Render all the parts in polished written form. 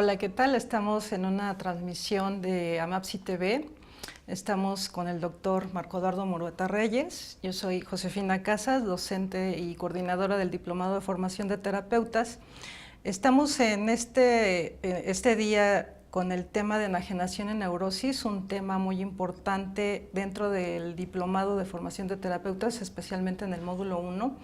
Hola, ¿qué tal? Estamos en una transmisión de AMAPSI TV. Estamos con el doctor Marco Eduardo Murueta Reyes. Yo soy Josefina Casas, docente y coordinadora del Diplomado de Formación de Terapeutas. Estamos en este día con el tema de enajenación en neurosis, un tema muy importante dentro del Diplomado de Formación de Terapeutas, especialmente en el módulo 1,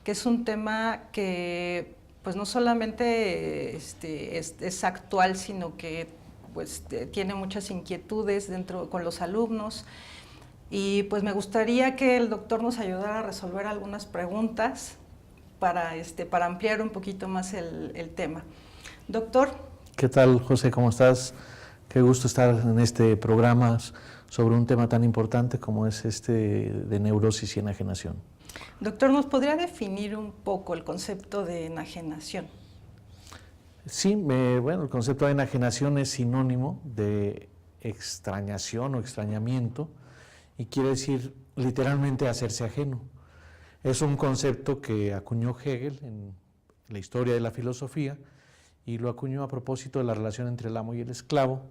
que es un tema que pues no solamente es actual, sino que pues tiene muchas inquietudes con los alumnos, y pues me gustaría que el doctor nos ayudara a resolver algunas preguntas para ampliar un poquito más el tema. Doctor. ¿Qué tal, José? ¿Cómo estás? Qué gusto estar en este programa sobre un tema tan importante como es este de neurosis y enajenación. Doctor, ¿nos podría definir un poco el concepto de enajenación? Sí, bueno, el concepto de enajenación es sinónimo de extrañación o extrañamiento y quiere decir literalmente hacerse ajeno. Es un concepto que acuñó Hegel en la historia de la filosofía y lo acuñó a propósito de la relación entre el amo y el esclavo,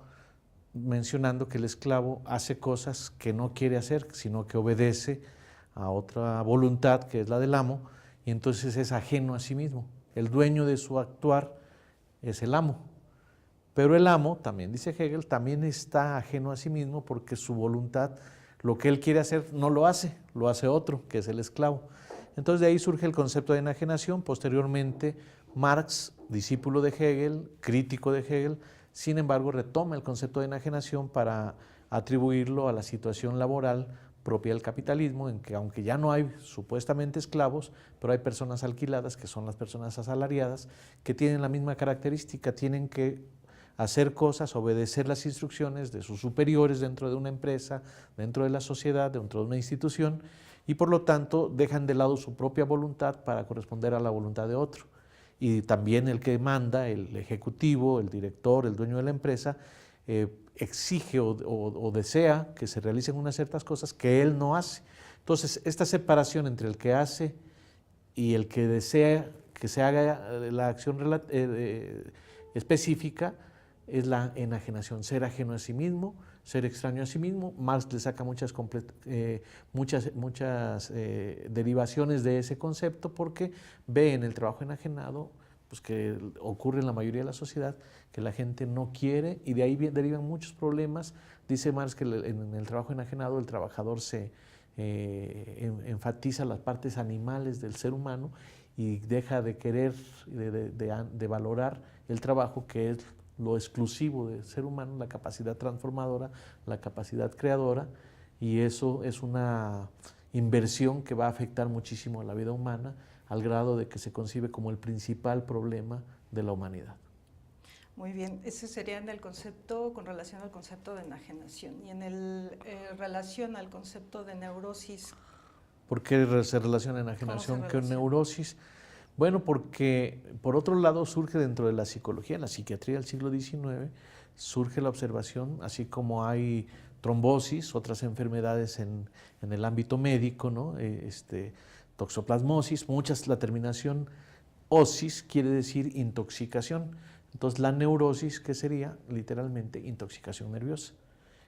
mencionando que el esclavo hace cosas que no quiere hacer, sino que obedece a otra voluntad que es la del amo, y entonces es ajeno a sí mismo. El dueño de su actuar es el amo, pero el amo, también dice Hegel, también está ajeno a sí mismo porque su voluntad, lo que él quiere hacer, no lo hace otro, que es el esclavo. Entonces de ahí surge el concepto de enajenación. Posteriormente Marx, discípulo de Hegel, crítico de Hegel, sin embargo retoma el concepto de enajenación para atribuirlo a la situación laboral propia del capitalismo, en que aunque ya no hay supuestamente esclavos, pero hay personas alquiladas, que son las personas asalariadas, que tienen la misma característica, tienen que hacer cosas, obedecer las instrucciones de sus superiores dentro de una empresa, dentro de la sociedad, dentro de una institución, y por lo tanto dejan de lado su propia voluntad para corresponder a la voluntad de otro. Y también el que manda, el ejecutivo, el director, el dueño de la empresa, exige o desea que se realicen unas ciertas cosas que él no hace. Entonces, esta separación entre el que hace y el que desea que se haga la acción específica es la enajenación, ser ajeno a sí mismo, ser extraño a sí mismo. Marx le saca muchas derivaciones de ese concepto porque ve en el trabajo enajenado, pues que ocurre en la mayoría de la sociedad, que la gente no quiere, y de ahí derivan muchos problemas. Dice Marx que en el trabajo enajenado el trabajador se enfatiza las partes animales del ser humano y deja de querer, de valorar el trabajo, que es lo exclusivo del ser humano, la capacidad transformadora, la capacidad creadora, y eso es una inversión que va a afectar muchísimo a la vida humana, al grado de que se concibe como el principal problema de la humanidad. Muy bien, ese sería en el concepto, con relación al concepto de enajenación. Y en relación al concepto de neurosis. ¿Por qué se relaciona enajenación con neurosis? Bueno, porque por otro lado surge dentro de la psicología, la psiquiatría del siglo XIX, surge la observación, así como hay trombosis, otras enfermedades en el ámbito médico, ¿no? Toxoplasmosis, la terminación osis quiere decir intoxicación. Entonces la neurosis, ¿qué sería? Literalmente intoxicación nerviosa.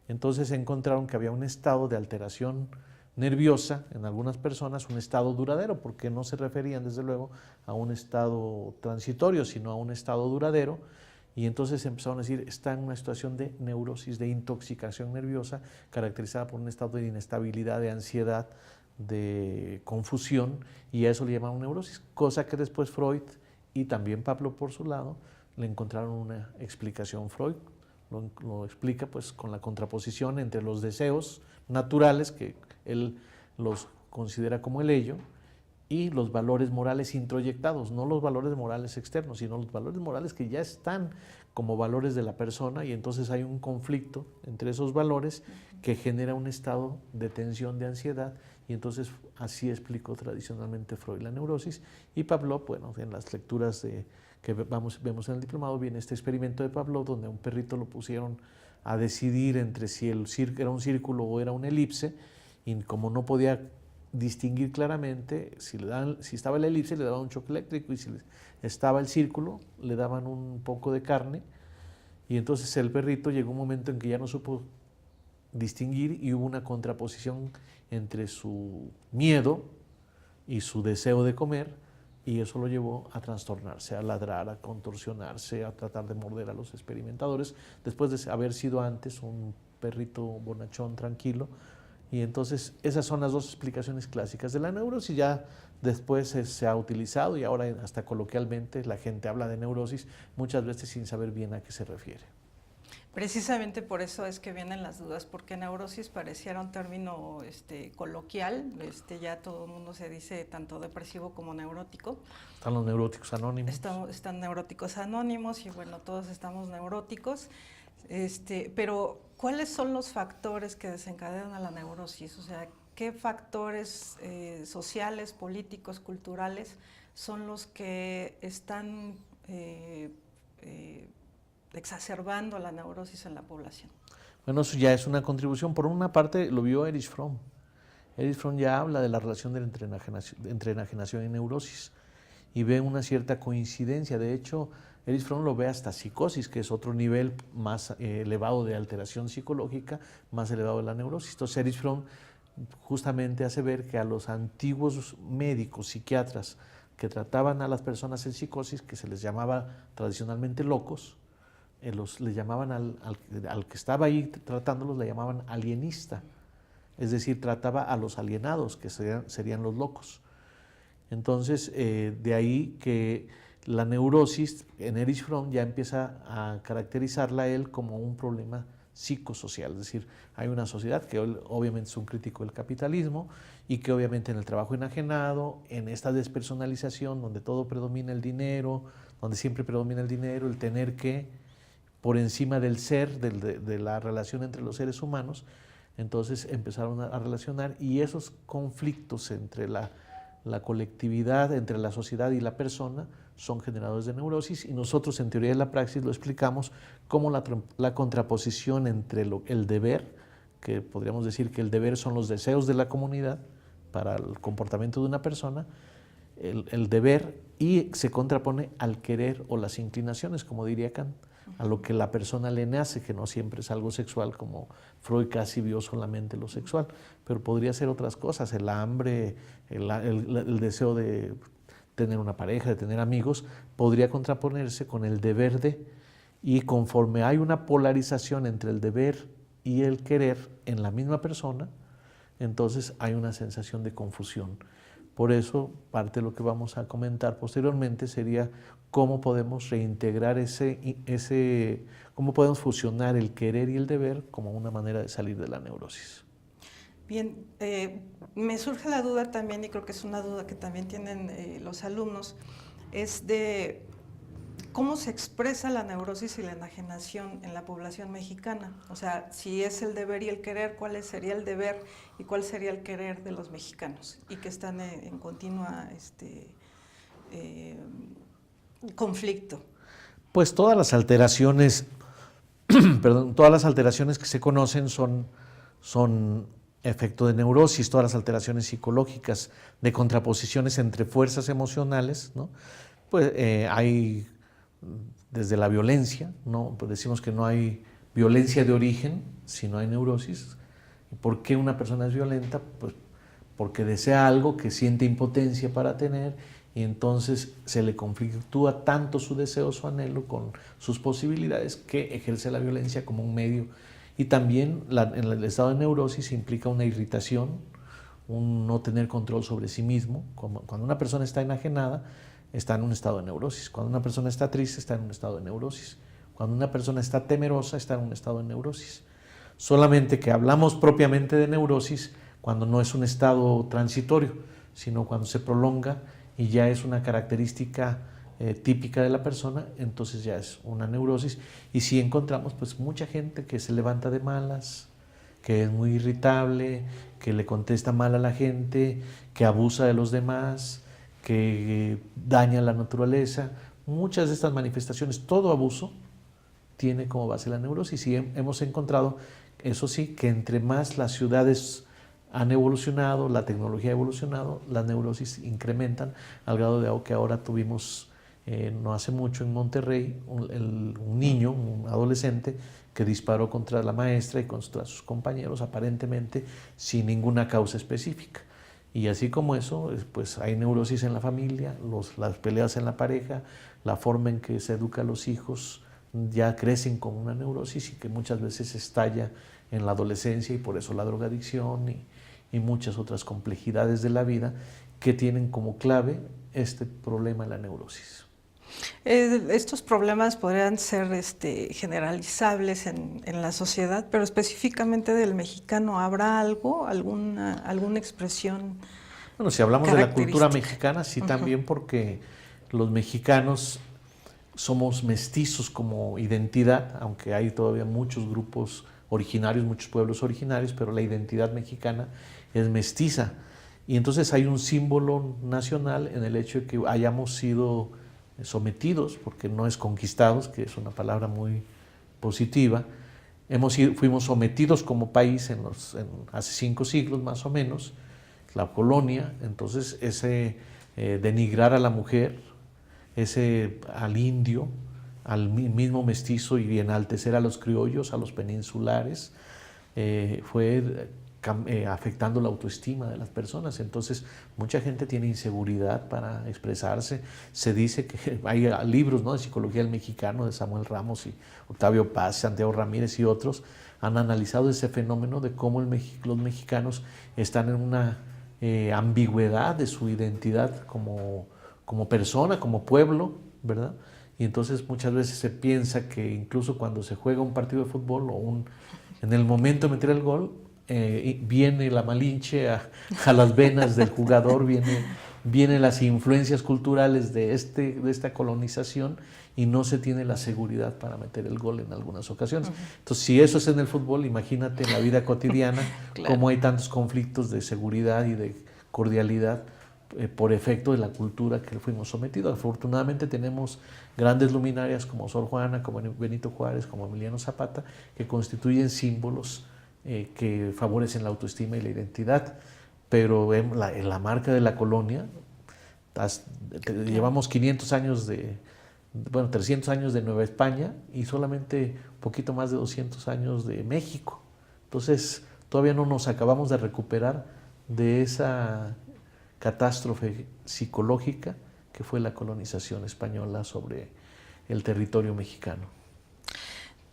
Entonces encontraron que había un estado de alteración nerviosa en algunas personas, un estado duradero, porque no se referían desde luego a un estado transitorio, sino a un estado duradero, y entonces empezaron a decir, está en una situación de neurosis, de intoxicación nerviosa, caracterizada por un estado de inestabilidad, de ansiedad, de confusión, y a eso le llamaron neurosis, cosa que después Freud y también Pablo por su lado le encontraron una explicación. Freud lo explica pues con la contraposición entre los deseos naturales, que él los considera como el ello, y los valores morales introyectados, no los valores morales externos, sino los valores morales que ya están como valores de la persona, y entonces hay un conflicto entre esos valores que genera un estado de tensión, de ansiedad, y entonces así explicó tradicionalmente Freud la neurosis. Y Pavlov, bueno, en las lecturas que vemos en el diplomado viene este experimento de Pavlov, donde a un perrito lo pusieron a decidir entre si era un círculo o era una elipse, y como no podía distinguir claramente, si estaba la elipse le daban un choque eléctrico, y si estaba el círculo le daban un poco de carne, Y entonces el perrito llegó un momento en que ya no supo distinguir y hubo una contraposición entre su miedo y su deseo de comer, y eso lo llevó a trastornarse, a ladrar, a contorsionarse, a tratar de morder a los experimentadores, después de haber sido antes un perrito bonachón, tranquilo. Y entonces esas son las dos explicaciones clásicas de la neurosis. Ya después se ha utilizado y ahora hasta coloquialmente la gente habla de neurosis, muchas veces sin saber bien a qué se refiere. Precisamente por eso es que vienen las dudas, porque neurosis pareciera un término coloquial, ya todo el mundo se dice tanto depresivo como neurótico. Están los neuróticos anónimos. Están neuróticos anónimos y bueno, todos estamos neuróticos, pero ¿cuáles son los factores que desencadenan a la neurosis? O sea, ¿qué factores sociales, políticos, culturales son los que están exacerbando la neurosis en la población? Bueno, eso ya es una contribución. Por una parte, lo vio Erich Fromm. Erich Fromm ya habla de la relación entre enajenación y neurosis y ve una cierta coincidencia. De hecho, Erich Fromm lo ve hasta psicosis, que es otro nivel más elevado de alteración psicológica, más elevado de la neurosis. Entonces, Erich Fromm justamente hace ver que a los antiguos médicos, psiquiatras, que trataban a las personas en psicosis, que se les llamaba tradicionalmente locos, le llamaban al que estaba ahí tratándolos, le llamaban alienista, es decir, trataba a los alienados, que serían los locos. Entonces, de ahí que la neurosis en Erich Fromm ya empieza a caracterizarla a él como un problema psicosocial, es decir, hay una sociedad que obviamente es un crítico del capitalismo y que obviamente en el trabajo enajenado, en esta despersonalización donde todo predomina el dinero, donde siempre predomina el dinero, el tener que, por encima del ser, de la relación entre los seres humanos, entonces empezaron a relacionar y esos conflictos entre la colectividad, entre la sociedad y la persona son generadores de neurosis y nosotros en teoría de la praxis lo explicamos como la contraposición entre el deber, que podríamos decir que el deber son los deseos de la comunidad para el comportamiento de una persona, el deber, y se contrapone al querer o las inclinaciones, como diría Kant, a lo que la persona le nace, que no siempre es algo sexual, como Freud casi vio solamente lo sexual, pero podría ser otras cosas, el hambre, el deseo de tener una pareja, de tener amigos, podría contraponerse con el deber de, y conforme hay una polarización entre el deber y el querer en la misma persona, entonces hay una sensación de confusión. Por eso, parte de lo que vamos a comentar posteriormente sería cómo podemos reintegrar cómo podemos fusionar el querer y el deber como una manera de salir de la neurosis. Bien, me surge la duda también, y creo que es una duda que también tienen los alumnos, es de cómo se expresa la neurosis y la enajenación en la población mexicana. O sea, si es el deber y el querer, ¿cuál sería el deber y cuál sería el querer de los mexicanos? Y que están en continua conflicto. Pues todas las alteraciones, perdón, todas las alteraciones que se conocen son efecto de neurosis, todas las alteraciones psicológicas, de contraposiciones entre fuerzas emocionales, ¿no? Pues hay desde la violencia, ¿no? Pues decimos que no hay violencia de origen si no hay neurosis. ¿Por qué una persona es violenta? Pues porque desea algo que siente impotencia para tener y entonces se le conflictúa tanto su deseo, su anhelo con sus posibilidades que ejerce la violencia como un medio. Y también en el estado de neurosis implica una irritación, un no tener control sobre sí mismo. Cuando una persona está enajenada, está en un estado de neurosis. Cuando una persona está triste, está en un estado de neurosis. Cuando una persona está temerosa, está en un estado de neurosis. Solamente que hablamos propiamente de neurosis cuando no es un estado transitorio, sino cuando se prolonga y ya es una característica típica de la persona, entonces ya es una neurosis. Y sí encontramos pues mucha gente que se levanta de malas, que es muy irritable, que le contesta mal a la gente, que abusa de los demás, que daña la naturaleza. Muchas de estas manifestaciones, todo abuso, tiene como base la neurosis y hemos encontrado, eso sí, que entre más las ciudades han evolucionado, la tecnología ha evolucionado, las neurosis incrementan al grado de que ahora tuvimos no hace mucho en Monterrey, un niño, un adolescente, que disparó contra la maestra y contra sus compañeros, aparentemente sin ninguna causa específica. Y así como eso, pues hay neurosis en la familia, las peleas en la pareja, la forma en que se educa a los hijos, ya crecen con una neurosis y que muchas veces estalla en la adolescencia, y por eso la drogadicción y muchas otras complejidades de la vida que tienen como clave este problema de la neurosis. Estos problemas podrían ser generalizables en la sociedad, pero específicamente del mexicano, ¿habrá algo, alguna expresión? Bueno, si hablamos de la cultura mexicana, sí, también, porque los mexicanos somos mestizos como identidad, aunque hay todavía muchos grupos originarios, muchos pueblos originarios, pero la identidad mexicana es mestiza. Y entonces hay un símbolo nacional en el hecho de que hayamos sido sometidos, porque no es conquistados, que es una palabra muy positiva. Fuimos sometidos como país hace 5 siglos más o menos, la colonia. Entonces ese denigrar a la mujer, al indio, al mismo mestizo, y enaltecer a los criollos, a los peninsulares, fue afectando la autoestima de las personas. Entonces mucha gente tiene inseguridad para expresarse. Se dice que hay libros, ¿no?, de psicología del mexicano, de Samuel Ramos y Octavio Paz, Santiago Ramírez y otros, han analizado ese fenómeno de cómo los mexicanos están en una ambigüedad de su identidad como persona, como pueblo, ¿verdad? Y entonces muchas veces se piensa que incluso cuando se juega un partido de fútbol en el momento de meter el gol, viene la Malinche a las venas del jugador, vienen las influencias culturales de esta colonización, y no se tiene la seguridad para meter el gol en algunas ocasiones. Entonces, si eso es en el fútbol, imagínate en la vida cotidiana, claro, cómo hay tantos conflictos de seguridad y de cordialidad por efecto de la cultura que fuimos sometidos. Afortunadamente tenemos grandes luminarias como Sor Juana, como Benito Juárez, como Emiliano Zapata, que constituyen símbolos que favorecen la autoestima y la identidad. Pero en la marca de la colonia, llevamos 300 años de Nueva España y solamente un poquito más de 200 años de México. Entonces todavía no nos acabamos de recuperar de esa catástrofe psicológica que fue la colonización española sobre el territorio mexicano.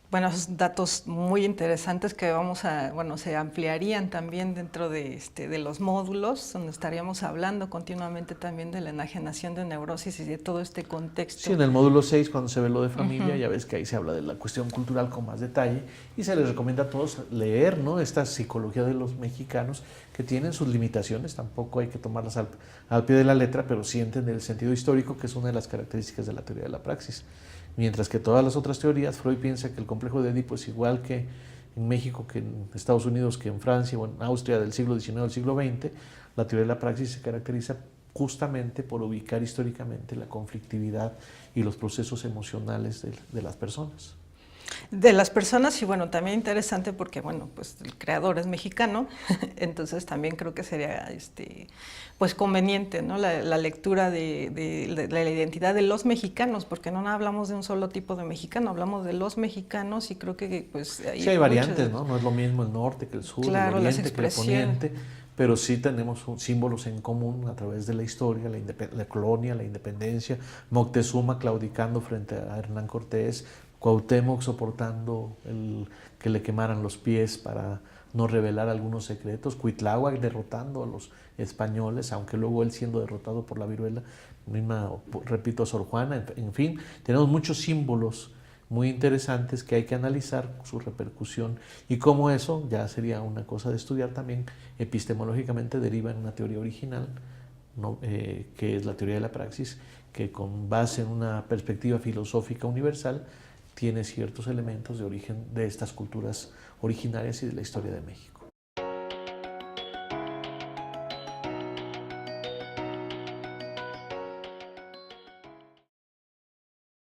Bueno, esos datos muy interesantes que se ampliarían también dentro de los módulos, donde estaríamos hablando continuamente también de la enajenación de neurosis y de todo este contexto. Sí, en el módulo 6, cuando se ve lo de familia, ya ves que ahí se habla de la cuestión cultural con más detalle, y se les recomienda a todos leer, ¿no?, esta psicología de los mexicanos, que tienen sus limitaciones, tampoco hay que tomarlas al pie de la letra, pero sí entender el sentido histórico, que es una de las características de la teoría de la praxis. Mientras que todas las otras teorías, Freud piensa que el complejo de Edipo es igual que en México, que en Estados Unidos, que en Francia o en Austria del siglo XIX al siglo XX. La teoría de la praxis se caracteriza justamente por ubicar históricamente la conflictividad y los procesos emocionales de las personas. De las personas, y bueno, también interesante porque, bueno, pues el creador es mexicano, entonces también creo que sería pues conveniente, ¿no?, la lectura de la identidad de los mexicanos, porque no hablamos de un solo tipo de mexicano, hablamos de los mexicanos, y creo que pues sí hay variantes, ¿no? No es lo mismo el norte que el sur, claro, el oriente que el poniente, pero sí tenemos símbolos en común a través de la historia, la colonia, la independencia, Moctezuma claudicando frente a Hernán Cortés, Cuauhtémoc soportando que le quemaran los pies para no revelar algunos secretos, Cuitláhuac derrotando a los españoles, aunque luego él siendo derrotado por la viruela, repito, Sor Juana. En fin, tenemos muchos símbolos muy interesantes que hay que analizar su repercusión, y cómo eso ya sería una cosa de estudiar también epistemológicamente, deriva en una teoría original, ¿no?, que es la teoría de la praxis, que con base en una perspectiva filosófica universal tiene ciertos elementos de origen de estas culturas originarias y de la historia de México.